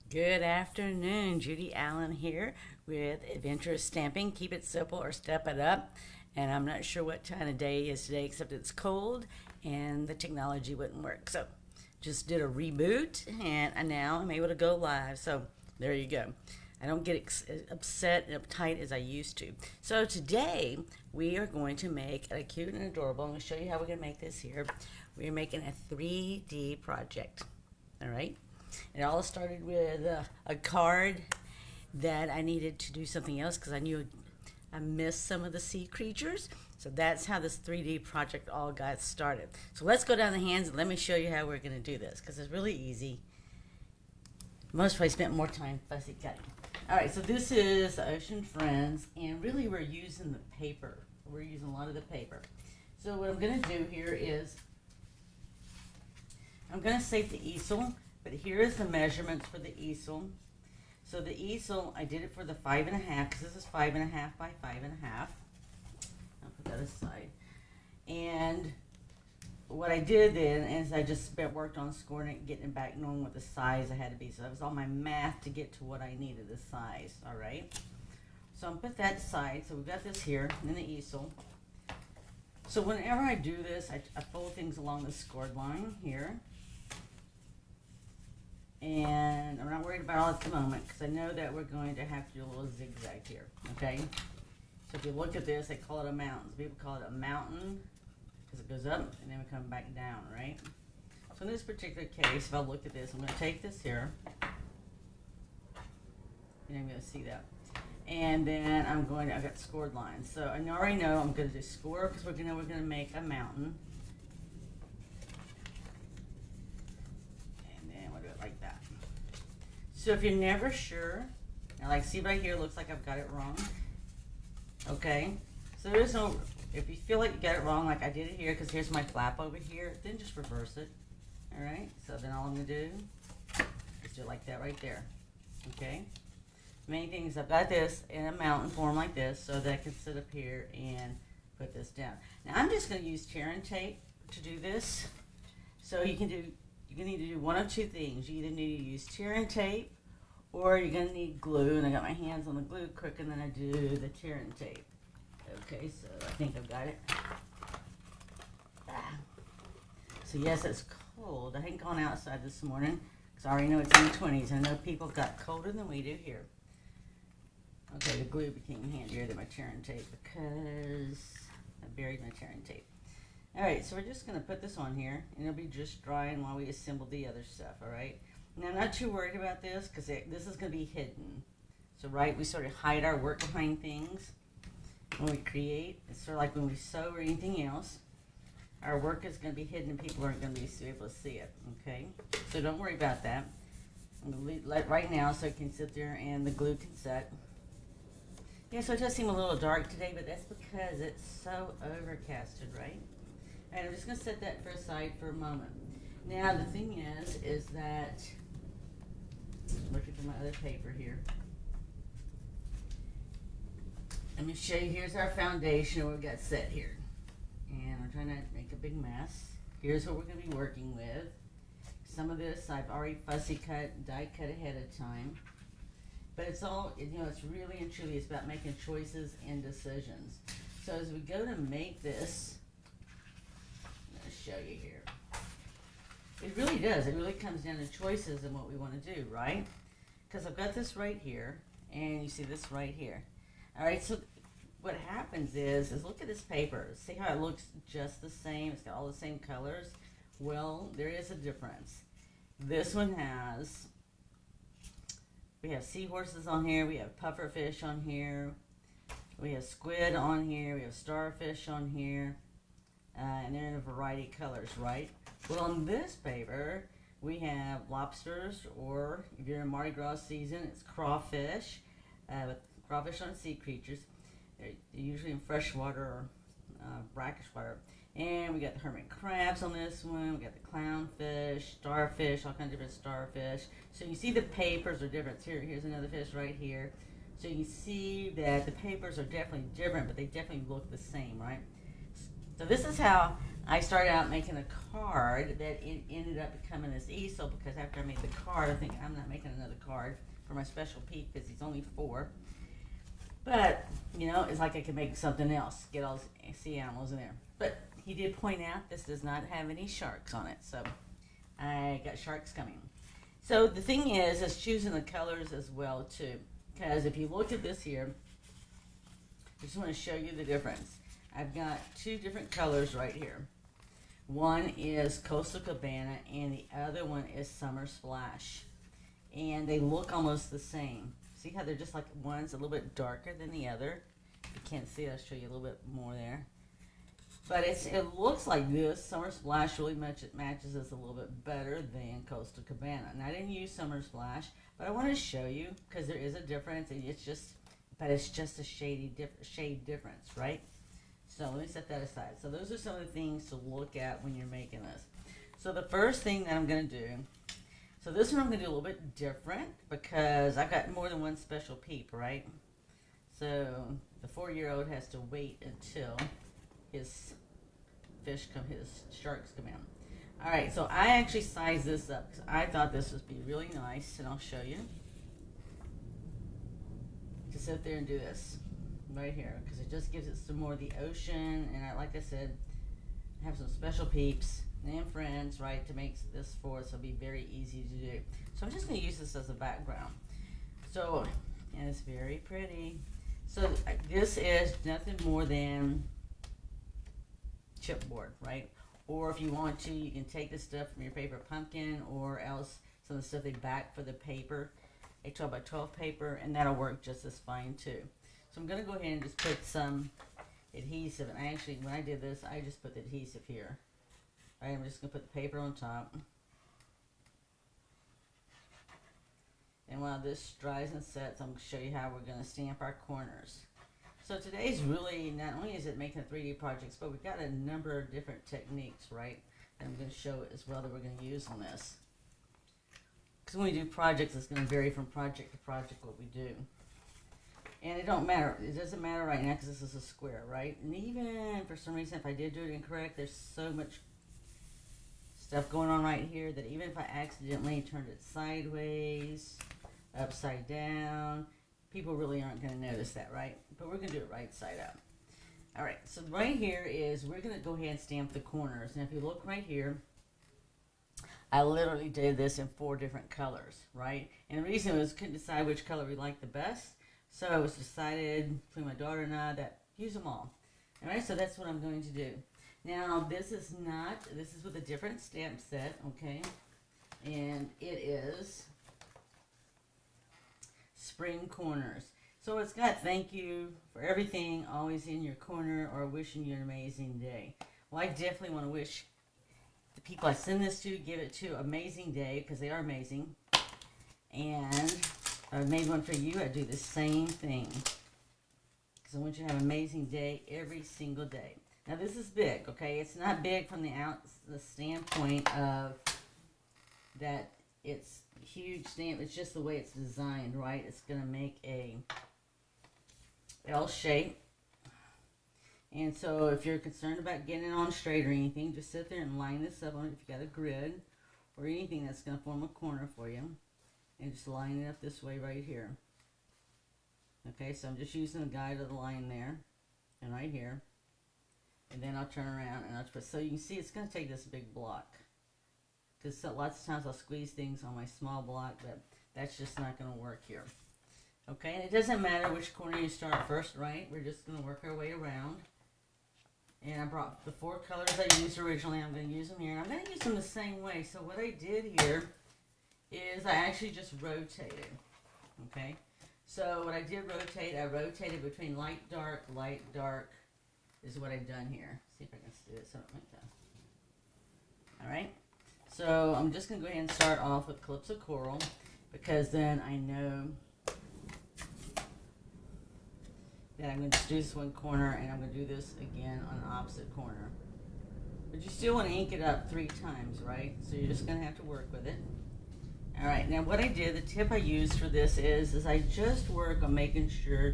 Good afternoon, Judy Allen here with Adventurous Stamping. Keep it simple or step it up. And I'm not sure what time of day is today, except it's cold and the technology wouldn't work. So just did a reboot and now I'm able to go live. So there you go. I don't get upset and uptight as I used to. So today we are going to make a cute and adorable. I'm going to show you how we're going to make this here. We're making a 3D project. All right. It all started with a card that I needed to do something else because I knew I missed some of the sea creatures. So that's how this 3D project all got started. So let's go down the hands and let me show you how we're going to do this because it's really easy. Most probably spent more time fussy cutting. All right, so this is Ocean Friends, and really we're using the paper. We're using a lot of the paper. So what I'm going to do here is I'm going to save the easel, but here is the measurements for the easel. So the easel, I did it for the 5.5 because this is 5.5 by 5.5. I'll put that aside. And what I did then is I just worked on scoring it, getting it back, knowing what the size I had to be. So that was all my math to get to what I needed, the size, all right? So I'm put that aside. So we've got this here in the easel. So whenever I do this, I fold things along the scored line here. And I'm not worried about all at the moment because I know that we're going to have to do a little zigzag here, okay? So if you look at this, they call it a mountain. People call it a mountain because it goes up and then we come back down, right? So in this particular case, if I look at this, I'm going to take this here. You're not going to see that. And then I've got scored lines. So I already know I'm going to do score because we're going to make a mountain. And then we'll do it like that. So if you're never sure, now like see right here, looks like I've got it wrong. Okay, so there's no, if you feel like you got it wrong, like I did it here, because here's my flap over here, then just reverse it. All right, so then all I'm gonna do is do it like that right there. Okay, main thing is I've got this in a mountain form like this, so that I can sit up here and put this down. Now I'm just gonna use tear and tape to do this. So you can need to do one of two things. You either need to use tear and tape, or you're going to need glue, and I got my hands on the glue quicker than I do the tear and tape. Okay, so I think I've got it. So yes, it's cold. I hadn't gone outside this morning because I already know it's in the 20s. I know people got colder than we do here. Okay, the glue became handier than my tear and tape because I buried my tear and tape. All right, so we're just going to put this on here, and it'll be just drying while we assemble the other stuff, all right? Now, I'm not too worried about this because this is going to be hidden. So, right, we sort of hide our work behind things when we create. It's sort of like when we sew or anything else. Our work is going to be hidden and people aren't going to be able to see it, okay? So don't worry about that. I'm going to let it right now so it can sit there and the glue can set. Yeah, so it does seem a little dark today, but that's because it's so overcasted, right? All right, I'm just going to set that aside for a moment. Now, the thing is that, looking for my other paper here. Let me show you, here's our foundation we've got set here. And I'm trying to make a big mess. Here's what we're going to be working with. Some of this I've already fussy cut, die cut ahead of time. But it's all, it's really and truly, it's about making choices and decisions. So as we go to make this, I'm going to show you here. It really does. It really comes down to choices and what we want to do, right? Because I've got this right here, and you see this right here. All right, so what happens is look at this paper. See how it looks just the same? It's got all the same colors. Well, there is a difference. This one has, we have seahorses on here. We have pufferfish on here. We have squid on here. We have starfish on here. And they're in a variety of colors, right? Well, on this paper, we have lobsters, or if you're in Mardi Gras season, it's crawfish. With crawfish on sea creatures. They're usually in freshwater or brackish water. And we got the hermit crabs on this one. We got the clownfish, starfish, all kinds of different starfish. So you see the papers are different. Here's another fish right here. So you see that the papers are definitely different, but they definitely look the same, right? So this is how I started out making a card that it ended up becoming this easel, because after I made the card, I think I'm not making another card for my special peep because he's only 4. But, you know, it's like I could make something else, get all sea animals in there. But he did point out this does not have any sharks on it, so I got sharks coming. So the thing is choosing the colors as well too, because if you look at this here, I just want to show you the difference. I've got 2 different colors right here. One is Coastal Cabana and the other one is Summer Splash. And they look almost the same. See how they're just like, one's a little bit darker than the other. If you can't see it, I'll show you a little bit more there. But it looks like this. Summer Splash really matches us a little bit better than Coastal Cabana. And I didn't use Summer Splash, but I want to show you because there is a difference, and it's just a shade difference, right? So let me set that aside. So those are some of the things to look at when you're making this. So the first thing that I'm going to do, so this one I'm going to do a little bit different because I've got more than one special peep, right? So the 4-year-old has to wait until his sharks come in. All right, so I actually sized this up because I thought this would be really nice, and I'll show you. To sit there and do this right here, because it just gives it some more of the ocean, and like I said, I have some special peeps and friends, right, to make this for, so it'll be very easy to do. So I'm just going to use this as a background. So, and it's very pretty. So this is nothing more than chipboard, right? Or if you want to, you can take the stuff from your paper pumpkin, or else some of the stuff they back for the paper, a 12 by 12 paper, and that'll work just as fine too. So I'm going to go ahead and just put some adhesive, and I actually, when I did this, I just put the adhesive here. All right, I'm just going to put the paper on top. And while this dries and sets, I'm going to show you how we're going to stamp our corners. So today's really, not only is it making 3D projects, but we've got a number of different techniques, right? And I'm going to show it as well that we're going to use on this. Because when we do projects, it's going to vary from project to project what we do. And it don't matter. It doesn't matter right now because this is a square, right? And even for some reason, if I did do it incorrect, there's so much stuff going on right here that even if I accidentally turned it sideways, upside down, people really aren't going to notice that, right? But we're going to do it right side up. All right, so right here is, we're going to go ahead and stamp the corners. And if you look right here, I literally did this in 4 different colors, right? And the reason was couldn't decide which color we liked the best. So it was decided between my daughter and I that use them all. All right, so that's what I'm going to do. Now, this is with a different stamp set, okay? And it is Spring Corners. So it's got thank you for everything, always in your corner, or wishing you an amazing day. Well, I definitely want to wish the people I send this to, give it to, amazing day, because they are amazing. And I made one for you. I do the same thing, because I want you to have an amazing day every single day. Now this is big, okay? It's not big from the standpoint of that it's huge stamp. It's just the way it's designed, right? It's going to make a L shape. And so if you're concerned about getting it on straight or anything, just sit there and line this up on it if you got a grid or anything that's going to form a corner for you. And just line it up this way right here. Okay, so I'm just using the guide of the line there and right here. And then I'll turn around and I'll put, so you can see it's going to take this big block. Because lots of times I'll squeeze things on my small block, but that's just not going to work here. Okay, and it doesn't matter which corner you start first, right? We're just going to work our way around. And I brought the 4 colors I used originally. I'm going to use them here. And I'm going to use them the same way. So what I did here is I actually just rotated. Okay, so what I did rotate, I rotated between light, dark, is what I've done here. See if I can do it something like that. All right. So I'm just going to go ahead and start off with Calypso Coral, because then I know that I'm going to do this one corner, and I'm going to do this again on the opposite corner. But you still want to ink it up 3 times, right? So you're just going to have to work with it. All right, now what I did, the tip I used for this is I just work on making sure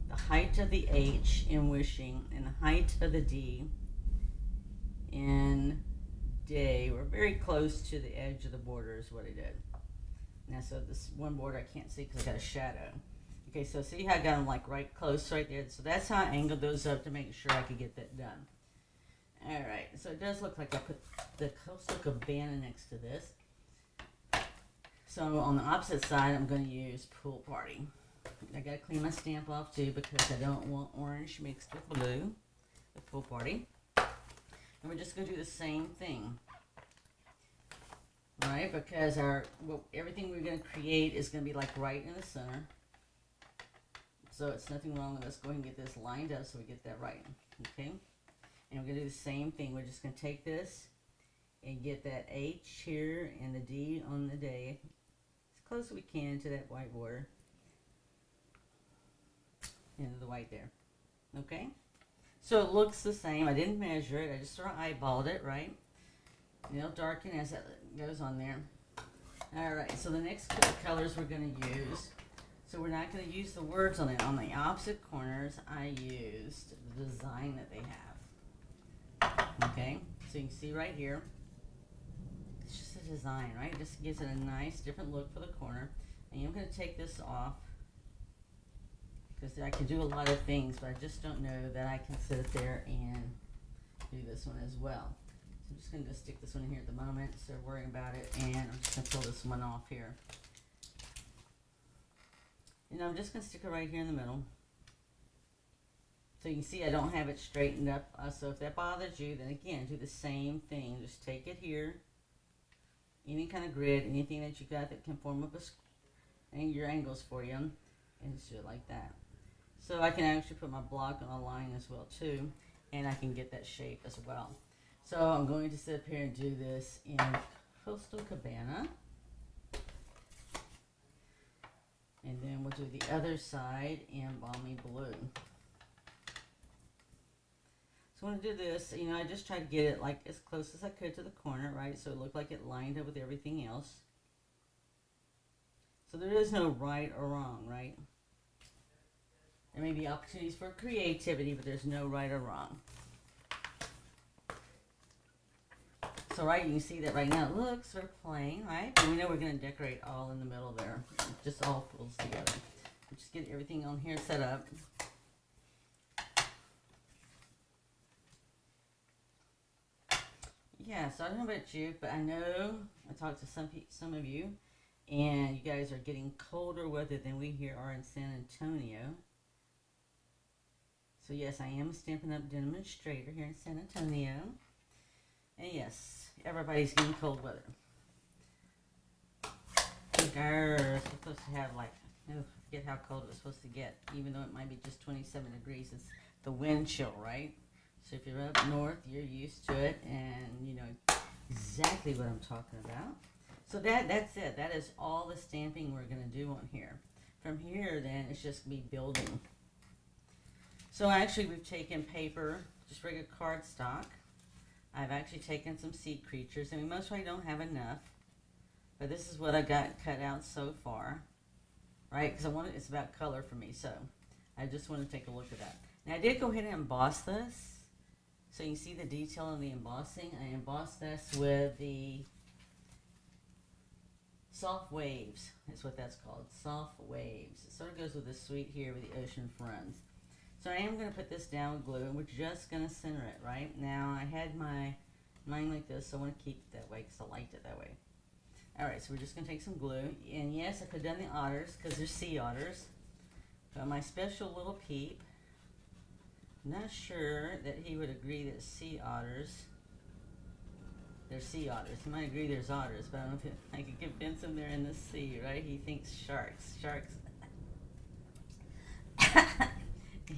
the height of the H in wishing and the height of the D in day. We're very close to the edge of the border is what I did. Now, so this one border I can't see because I got a shadow. Okay, so see how I got them like right close right there? So that's how I angled those up to make sure I could get that done. Alright, so it does look like I put the coastal cabana next to this. So on the opposite side, I'm going to use pool party. I got to clean my stamp off too because I don't want orange mixed with blue. The pool party. And we're just going to do the same thing. Right, because everything we're going to create is going to be like right in the center. So it's nothing wrong with us going and get this lined up so we get that right. Okay? And we're going to do the same thing. We're just going to take this and get that H here and the D on the day as close as we can to that white border. Into the white there. Okay? So it looks the same. I didn't measure it. I just sort of eyeballed it, right? It'll darken as it goes on there. Alright, so the next colors we're going to use. So we're not going to use the words on it. On the opposite corners, I used the design that they have. Okay, so you can see right here. It's just a design, right? It just gives it a nice different look for the corner. And I'm going to take this off because I can do a lot of things, but I just don't know that I can sit there and do this one as well. So I'm just going to stick this one in here at the moment instead of worrying about it, and I'm just going to pull this one off here. And I'm just going to stick it right here in the middle. So you can see I don't have it straightened up. So if that bothers you, then again, do the same thing. Just take it here. Any kind of grid, anything that you got that can form up your angles for you. And just do it like that. So I can actually put my block on a line as well too. And I can get that shape as well. So I'm going to sit up here and do this in Coastal Cabana. And then we'll do the other side in Balmy Blue. So I'm going to do this, I just tried to get it like as close as I could to the corner, right? So it looked like it lined up with everything else. So there is no right or wrong, right? There may be opportunities for creativity, but there's no right or wrong. So right, you can see that right now it looks sort of plain, right? And we know we're going to decorate all in the middle there. It just all pulls together. Just get everything on here set up. Yeah, so I don't know about you, but I know I talked to some of you, and you guys are getting colder weather than we here are in San Antonio. So yes, I am a Stampin' Up! Demonstrator here in San Antonio. And yes, everybody's getting cold weather. I think ours was supposed to have like, I forget how cold it was supposed to get, even though it might be just 27 degrees. It's the wind chill, right? So if you're up north, you're used to it, and you know exactly what I'm talking about. So that's it. That is all the stamping we're going to do on here. From here, then, it's just going to be building. So actually, we've taken paper, just regular cardstock. I've actually taken some sea creatures, and we most likely don't have enough. But this is what I got cut out so far, right? Because it's about color for me, so I just want to take a look at that. Now, I did go ahead and emboss this. So you can see the detail in the embossing. I embossed this with the Soft Waves. That's what that's called, Soft Waves. It sort of goes with the suite here with the ocean fronds. So I am going to put this down with glue, and we're just going to center it, right? Now, I had my line like this, so I want to keep it that way because I liked it that way. Alright, so we're just going to take some glue. And yes, I could have done the otters because they're sea otters. But my special little peep, not sure that he would agree that sea otters, they're sea otters. He might agree there's otters, but I don't know if I could convince him they're in the sea, right? He thinks sharks. Sharks.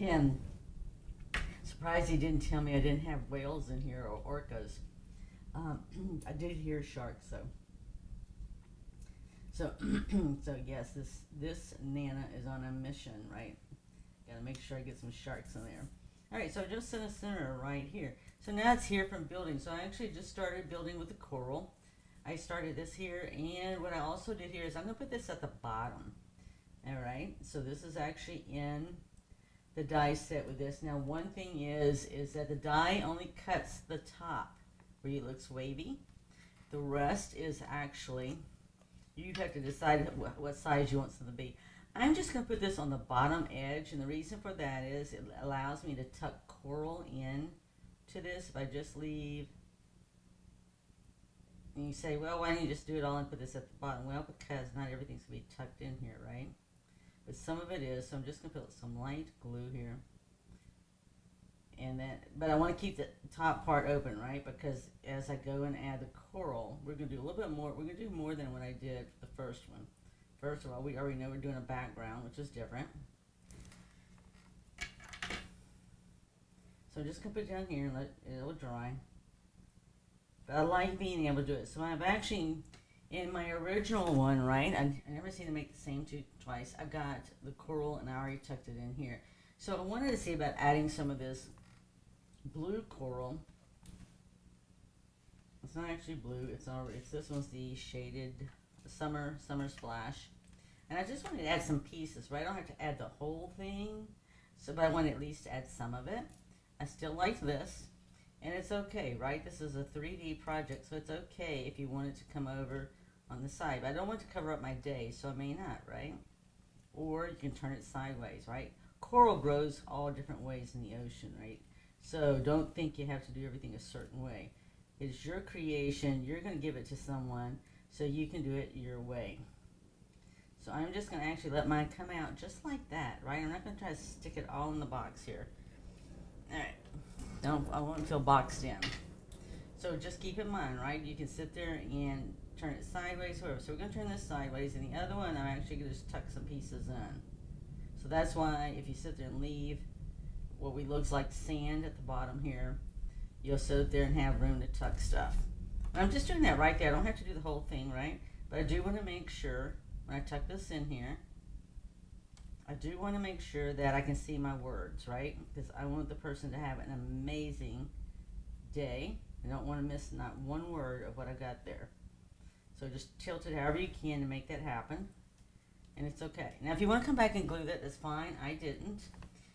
And surprised he didn't tell me I didn't have whales in here or orcas. I did hear sharks, though. So yes, this Nana is on a mission, right? Gotta make sure I get some sharks in there. Alright, so just in the center right here. So now it's here from building. So I actually just started building with the coral. I started this here, and what I also did here is I'm going to put this at the bottom. Alright, so this is actually in the die set with this. Now one thing is that the die only cuts the top. where it looks wavy. The rest is actually, you have to decide what size you want something to be. I'm just going to put this on the bottom edge, and the reason for that is it allows me to tuck coral in to this. If I just leave, and you say, well, why don't you just do it all and put this at the bottom? Well, because not everything's going to be tucked in here, right? But some of it is, so I'm just going to put some light glue here. And then, but I want to keep the top part open, right? Because as I go and add the coral, we're going to do a little bit more. We're going to do more than what I did for the first one. First of all, we already know we're doing a background, which is different. So I'm just going to put it down here and let it dry. But I like being able to do it. So I've actually, in my original one, right, I never seem to make the same two twice. I've got the coral and I already tucked it in here. So I wanted to see about adding some of this blue coral. It's not actually blue. It's this one's the shaded summer splash, and I just wanted to add some pieces. Right, I don't have to add the whole thing, so but I want to at least add some of it. I still like this, and it's okay, right? This is a 3D project, so it's okay if you want it to come over on the side. But I don't want to cover up my day, so I may not, right? Or you can turn it sideways, right? Coral grows all different ways in the ocean, right? So don't think you have to do everything a certain way. It's your creation. You're going to give it to someone, so you can do it your way. So I'm just going to actually let mine come out just like that, right? I'm not going to try to stick it all in the box here. All right. I won't feel boxed in. So just keep in mind, right? You can sit there and turn it sideways, whatever. So we're going to turn this sideways, and the other one I'm actually going to just tuck some pieces in. So that's why if you sit there and leave what looks like sand at the bottom here, you'll sit there and have room to tuck stuff. And I'm just doing that right there. I don't have to do the whole thing, right? But I do want to make sure when I tuck this in here, I do want to make sure that I can see my words, right? Because I want the person to have an amazing day. I don't want to miss not one word of what I got there. So just tilt it however you can to make that happen. And it's okay. Now, if you want to come back and glue that, that's fine. I didn't.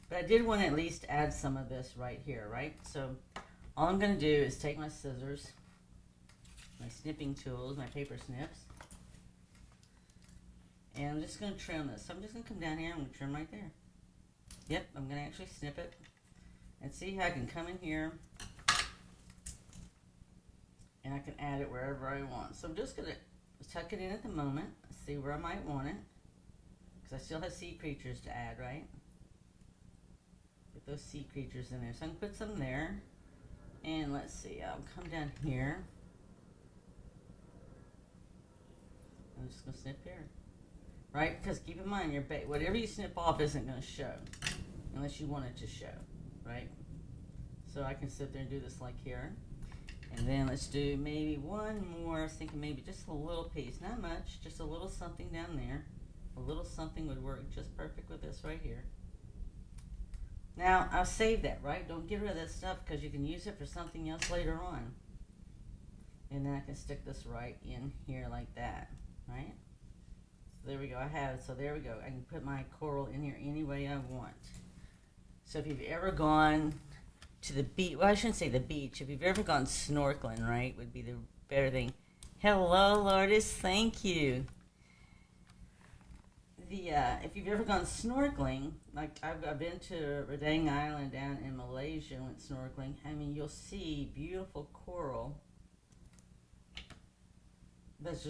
But I did want to at least add some of this right here, right? So all I'm going to do is take my scissors, my snipping tools, my paper snips, and I'm just going to trim this. So I'm just going to come down here. I'm going to trim right there. Yep, I'm going to actually snip it. And see how I can come in here and I can add it wherever I want. So I'm just going to tuck it in at the moment, see where I might want it. Because I still have sea creatures to add, right? Get those sea creatures in there. So I can put some there. And let's see, I'll come down here. I'm just going to snip here. Right? Because keep in mind, whatever you snip off isn't going to show. Unless you want it to show. Right? So I can sit there and do this like here. And then let's do maybe one more. I was thinking maybe just a little piece. Not much. Just a little something down there. A little something would work just perfect with this right here. Now, I'll save that, right? Don't get rid of that stuff because you can use it for something else later on. And then I can stick this right in here like that, right? So there we go. I have it. So there we go. I can put my coral in here any way I want. So if you've ever gone to the beach, well, I shouldn't say the beach. If you've ever gone snorkeling, right, would be the better thing. Hello, Lourdes. Thank you. If you've ever gone snorkeling, like I've been to Redang Island down in Malaysia, went snorkeling. I mean, you'll see beautiful coral that's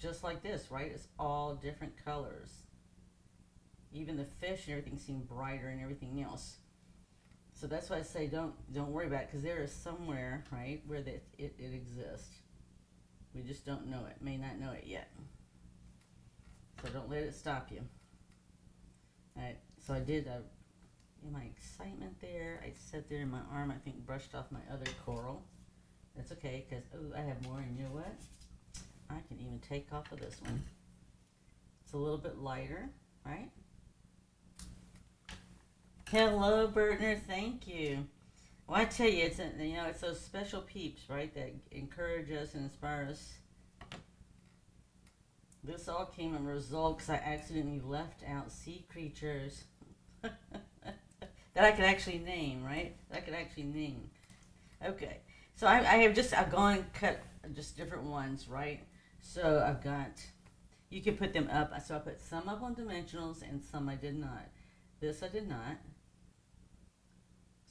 just like this, right? It's all different colors. Even the fish and everything seem brighter and everything else. So that's why I say don't worry about it, because there is somewhere, right, where it exists. We just don't know it. May not know it yet. So don't let it stop you. Alright, so I did, in my excitement there, I sat there in my arm, I think brushed off my other coral. That's okay, because, I have more, and you know what? I can even take off of this one. It's a little bit lighter, right? Hello, Bertner, thank you. Well, I tell you, it's those special peeps, right, that encourage us and inspire us. This all came as a result because I accidentally left out sea creatures that I could actually name, right? That I could actually name. Okay, So I've gone and cut just different ones, right? So I've got, you can put them up. So I put some up on dimensionals and some I did not. This I did not.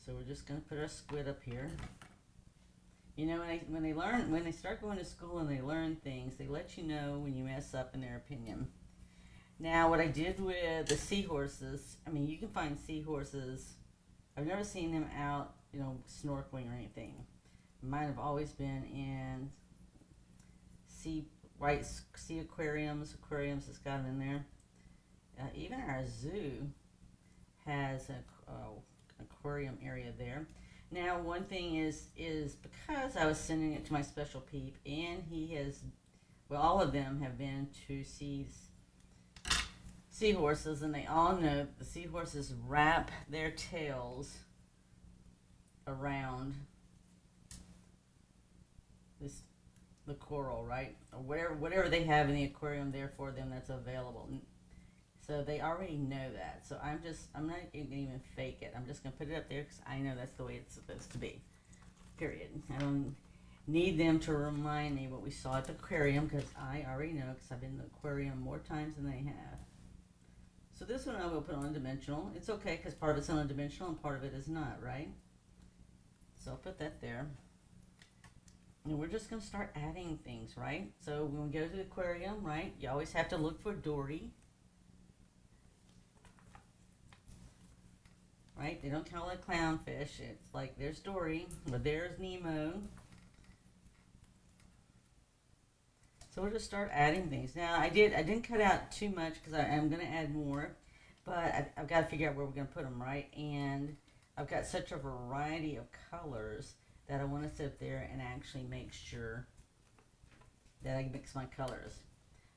So we're just going to put our squid up here. You know, when they start going to school and they learn things, they let you know when you mess up in their opinion. Now, what I did with the seahorses, I mean, you can find seahorses. I've never seen them out, you know, snorkeling or anything. Mine have always been in sea aquariums that's got them in there. Even our zoo has an aquarium area there. Now, one thing is because I was sending it to my special peep, and he has, well, all of them have been to see seahorses, and they all know the seahorses wrap their tails around the coral, right? Or whatever they have in the aquarium there for them that's available. So they already know that. So I'm not going to even fake it. I'm just going to put it up there because I know that's the way it's supposed to be. Period. I don't need them to remind me what we saw at the aquarium because I already know because I've been in the aquarium more times than they have. So this one I will put on dimensional. It's okay because part of it's on dimensional and part of it is not, right? So I'll put that there. And we're just going to start adding things, right? So when we go to the aquarium, right, you always have to look for Dory. Right? They don't call it clownfish. It's like there's Dory, but there's Nemo. So we'll just start adding things. Now I didn't cut out too much because I'm going to add more, but I've got to figure out where we're going to put them, right? And I've got such a variety of colors that I want to sit there and actually make sure that I mix my colors.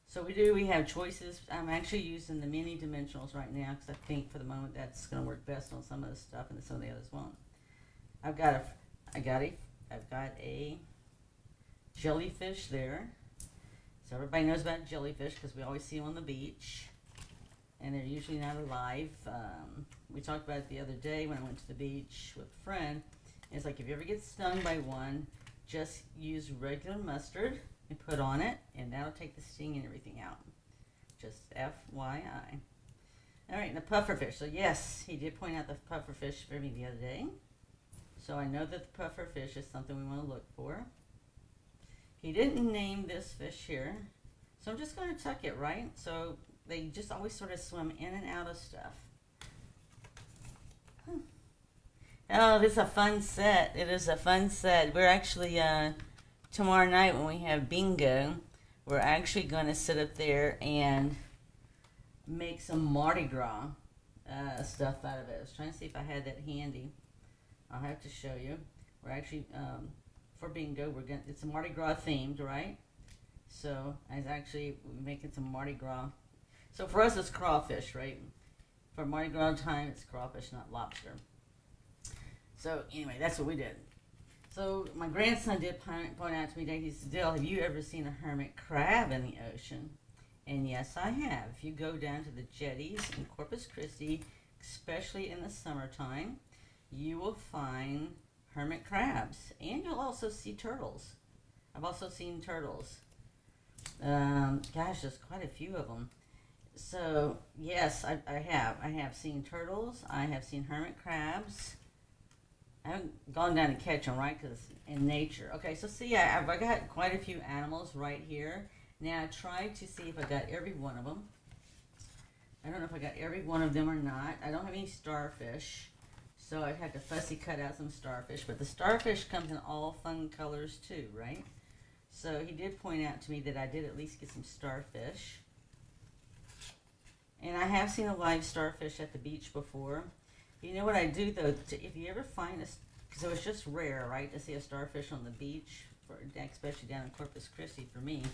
So we have choices. I'm actually using the mini dimensionals right now because I think for the moment that's going to work best on some of the stuff and some of the others won't. I've got a jellyfish there. So everybody knows about jellyfish because we always see them on the beach. And they're usually not alive. We talked about it the other day when I went to the beach with a friend. It's like if you ever get stung by one, just use regular mustard and put on it, and that'll take the sting and everything out. Just FYI. All right, and the pufferfish. So yes, he did point out the pufferfish for me the other day. So I know that the pufferfish is something we want to look for. He didn't name this fish here, so I'm just going to tuck it, right? So they just always sort of swim in and out of stuff. Oh, this is a fun set. It is a fun set. We're actually, tomorrow night when we have bingo, we're actually going to sit up there and make some Mardi Gras stuff out of it. I was trying to see if I had that handy. I'll have to show you. We're actually, for bingo, it's a Mardi Gras themed, right? So I was actually making some Mardi Gras. So for us, it's crawfish, right? For Mardi Gras time, it's crawfish, not lobster. So anyway, that's what we did. So my grandson did point out to me that he said, Dill, have you ever seen a hermit crab in the ocean? And yes, I have. If you go down to the jetties in Corpus Christi, especially in the summertime, you will find hermit crabs. And you'll also see turtles. I've also seen turtles. Gosh, there's quite a few of them. So yes, I have seen turtles. I have seen hermit crabs. I haven't gone down to catch them, right, because in nature. Okay, so see, I've got quite a few animals right here. Now, I tried to see if I got every one of them. I don't know if I got every one of them or not. I don't have any starfish, so I had to fussy cut out some starfish. But the starfish comes in all fun colors too, right? So he did point out to me that I did at least get some starfish. And I have seen a live starfish at the beach before. You know what I do, though? If you ever find because it was just rare, right, to see a starfish on the beach, especially down in Corpus Christi for me,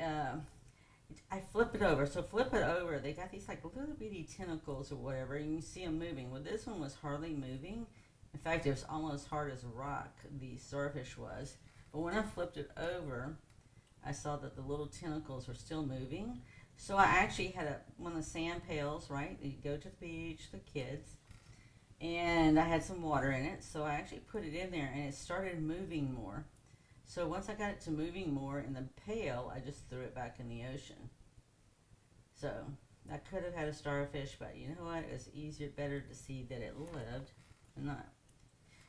I flip it over. So flip it over. They got these like little bitty tentacles or whatever, and you see them moving. Well, this one was hardly moving. In fact, it was almost hard as a rock, the starfish was. But when I flipped it over, I saw that the little tentacles were still moving. So I actually had one of the sand pails, right? You go to the beach, the kids, and I had some water in it, so I actually put it in there and it started moving more. So once I got it to moving more in the pail, I just threw it back in the ocean. So I could have had a starfish, but you know what? It's easier, better to see that it lived than not.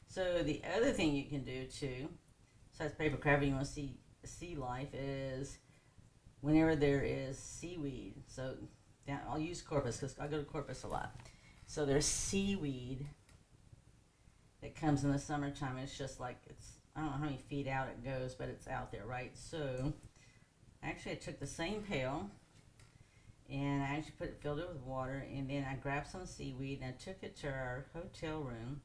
So the other thing you can do too, besides paper crab, you want to see sea life, is whenever there is seaweed. So I'll use Corpus because I go to Corpus a lot. So there's seaweed that comes in the summertime. It's just like, I don't know how many feet out it goes, but it's out there, right? So actually I took the same pail and I actually filled it with water, and then I grabbed some seaweed and I took it to our hotel room,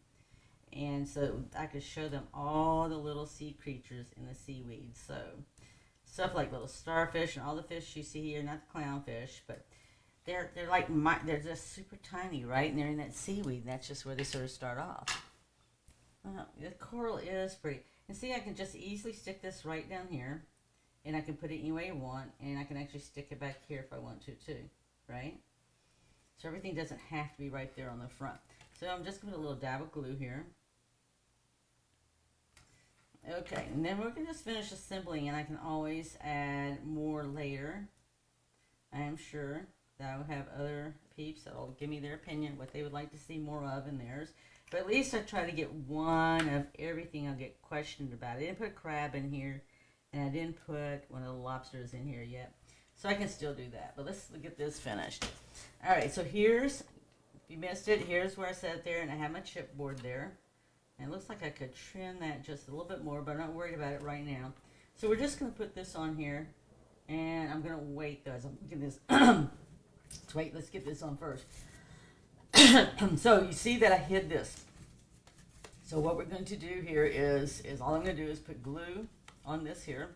and so I could show them all the little sea creatures in the seaweed. So stuff like little starfish and all the fish you see here, not the clownfish, but they're like they're just super tiny, right? And they're in that seaweed, and that's just where they sort of start off. The coral is pretty. And see, I can just easily stick this right down here, and I can put it any way I want, and I can actually stick it back here if I want to too, right? So everything doesn't have to be right there on the front. So I'm just going to put a little dab of glue here. Okay, and then we're going to just finish assembling, and I can always add more later. I am sure that I will have other peeps that will give me their opinion, what they would like to see more of in theirs. But at least I try to get one of everything I'll get questioned about. I didn't put a crab in here, and I didn't put one of the lobsters in here yet. So I can still do that. But let's get this finished. Alright, so here's, if you missed it, here's where I sat there, and I have my chipboard there. And it looks like I could trim that just a little bit more, but I'm not worried about it right now. So we're just going to put this on here, and I'm going to wait, though, as I'm looking at this. Wait, let's get this on first. So you see that I hid this. So what we're going to do here is all I'm going to do is put glue on this here,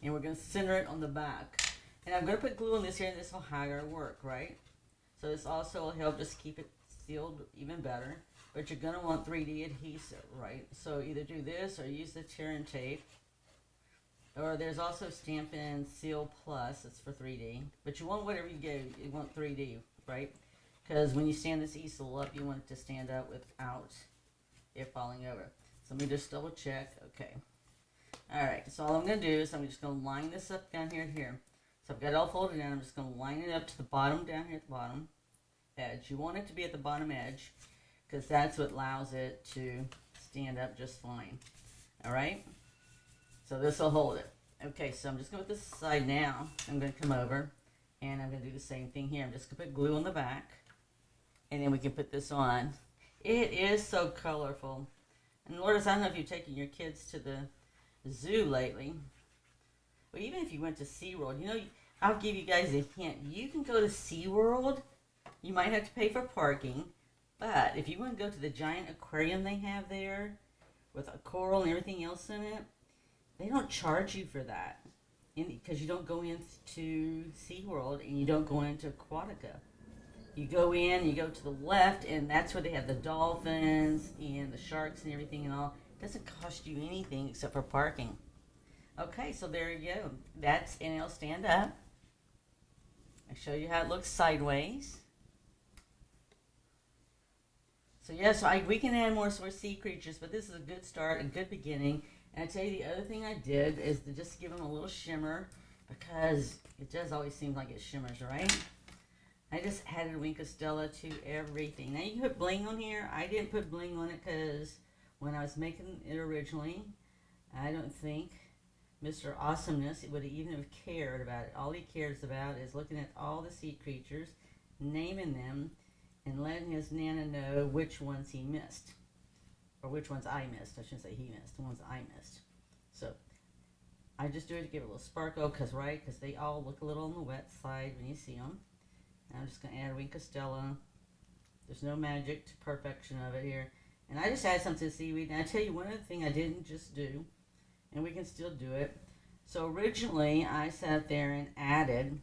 and we're going to center it on the back. And I'm going to put glue on this here, and this will higher work, right? So this also will help just keep it sealed even better. But you're going to want 3D adhesive, right? So either do this or use the tear and tape. Or there's also Stampin' Seal Plus. It's for 3D. But you want whatever you get, you want 3D, right? Because when you stand this easel up, you want it to stand up without it falling over. So let me just double check. Okay. Alright, so all I'm going to do is I'm just going to line this up down here and here. So I've got it all folded down. I'm just going to line it up to the bottom down here at the bottom edge. You want it to be at the bottom edge, because that's what allows it to stand up just fine. Alright? So this will hold it. Okay, so I'm just going to put this aside now. I'm going to come over, and I'm going to do the same thing here. I'm just going to put glue on the back, and then we can put this on. It is so colorful. And Lourdes, I don't know if you've taken your kids to the zoo lately. But even if you went to SeaWorld, you know, I'll give you guys a hint. You can go to SeaWorld. You might have to pay for parking. But if you want to go to the giant aquarium they have there with a coral and everything else in it, they don't charge you for that. Because you don't go into SeaWorld and you don't go into Aquatica. You go in, you go to the left, and that's where they have the dolphins and the sharks and everything and all. It doesn't cost you anything except for parking. Okay, so there you go. And it'll stand up. I'll show you how it looks sideways. So yeah, so we can add more sort of sea creatures, but this is a good start, a good beginning. And I tell you, the other thing I did is to just give them a little shimmer, because it does always seem like it shimmers, right? I just added Wink of Stella to everything. Now you can put bling on here. I didn't put bling on it because when I was making it originally, I don't think Mr. Awesomeness would even have cared about it. All he cares about is looking at all the sea creatures, naming them, and letting his Nana know which ones he missed. Or which ones I missed. I shouldn't say he missed. The ones I missed. So, I just do it to give it a little sparkle, because they all look a little on the wet side when you see them. And I'm just going to add a Wink of Stella. There's no magic to perfection of it here. And I just add some to the seaweed. And I tell you, one other thing I didn't just do, and we can still do it. So originally, I sat there and added,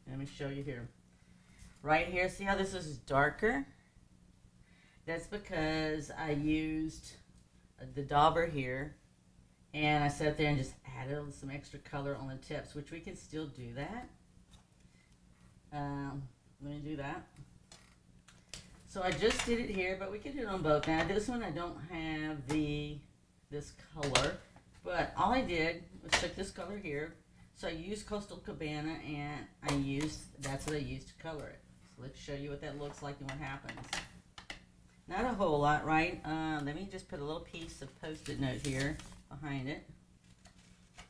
let me show you here. Right here, see how this is darker? That's because I used the dauber here, and I sat there and just added some extra color on the tips, which we can still do that. Let me do that. So I just did it here, but we can do it on both. Now this one I don't have this color, but all I did was took this color here. So I used Coastal Cabana, and that's what I used to color it. So let's show you what that looks like and what happens. Not a whole lot, right? Let me just put a little piece of Post-it note here behind it.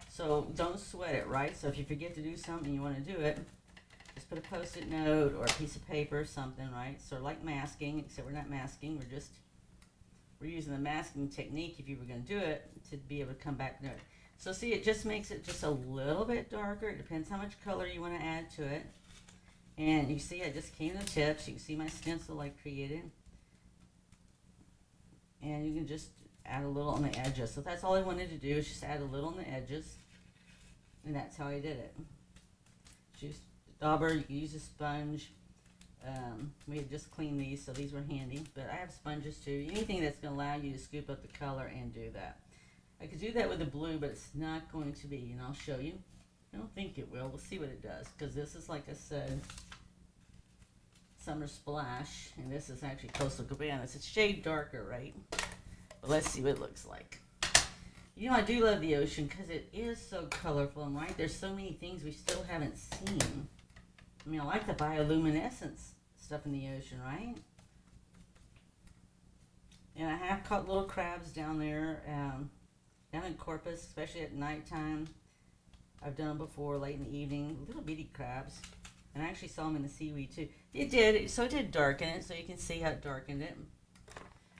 So don't sweat it, right? So if you forget to do something and you want to do it, just put a Post-it note or a piece of paper or something, right? So like masking, except we're not masking, we're using the masking technique if you were going to do it to be able to come back to it. So see, it just makes it just a little bit darker. It depends how much color you want to add to it. And you see, I just came to the tips. You can see my stencil I created. And you can just add a little on the edges. So that's all I wanted to do, is just add a little on the edges. And that's how I did it. Just dauber, you can use a sponge. We had just cleaned these, so these were handy. But I have sponges too. Anything that's going to allow you to scoop up the color and do that. I could do that with the blue, but it's not going to be, and I'll show you. I don't think it will. We'll see what it does, because this is, like I said, Summer Splash, and this is actually Coastal Cabana. It's a shade darker, right? But let's see what it looks like. You know, I do love the ocean because it is so colorful, and right, there's so many things we still haven't seen. I mean, I like the bioluminescence stuff in the ocean, right? And I have caught little crabs down there, down in Corpus, especially at nighttime. I've done them before, late in the evening, little bitty crabs. And I actually saw them in the seaweed too. It did darken it, so you can see how it darkened it.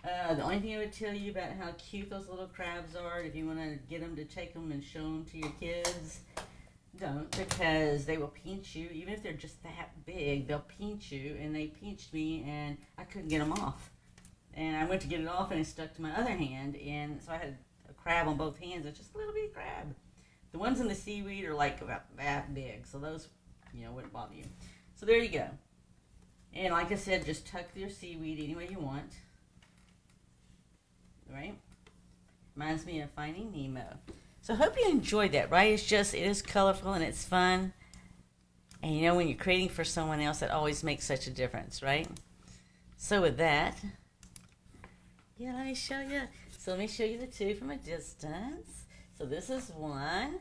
The only thing I would tell you about how cute those little crabs are, if you want to get them to take them and show them to your kids, don't, because they will pinch you. Even if they're just that big, they'll pinch you, and they pinched me, and I couldn't get them off. And I went to get it off, and it stuck to my other hand, and so I had a crab on both hands. It's just a little bitty crab. The ones in the seaweed are like about that big, so those, wouldn't bother you. So there you go. And like I said, just tuck your seaweed any way you want. Right? Reminds me of Finding Nemo. So I hope you enjoyed that, right? It is colorful and it's fun. And when you're creating for someone else, that always makes such a difference, right? So with that, let me show you. So let me show you the two from a distance. So this is one.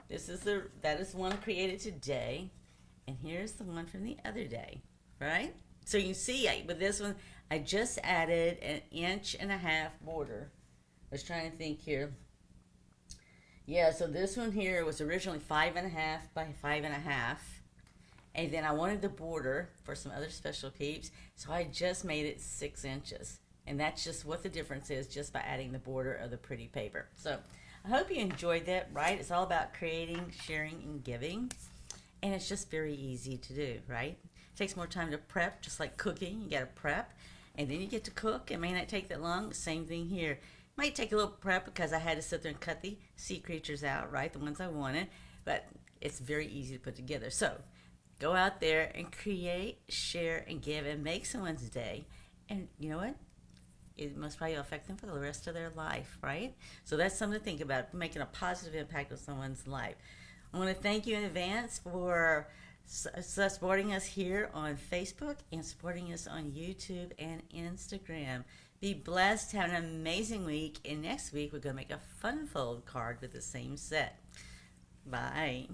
That is one created today. And here's the one from the other day, right? So you can see with this one, I just added 1.5 inch border. I was trying to think here. Yeah, so this one here was originally 5.5 by 5.5. And then I wanted the border for some other special peeps, so I just made it 6 inches. And that's just what the difference is, just by adding the border of the pretty paper. So I hope you enjoyed that, right? It's all about creating, sharing, and giving. And it's just very easy to do, right? It takes more time to prep, just like cooking. You got to prep, and then you get to cook. It may not take that long. Same thing here. It might take a little prep because I had to sit there and cut the sea creatures out, right? The ones I wanted. But it's very easy to put together. So go out there and create, share, and give, and make someone's day. And you know what? It most probably affect them for the rest of their life, right? So that's something to think about, making a positive impact on someone's life. I want to thank you in advance for supporting us here on Facebook and supporting us on YouTube and Instagram. Be blessed, have an amazing week, and next week we're going to make a fun fold card with the same set. Bye.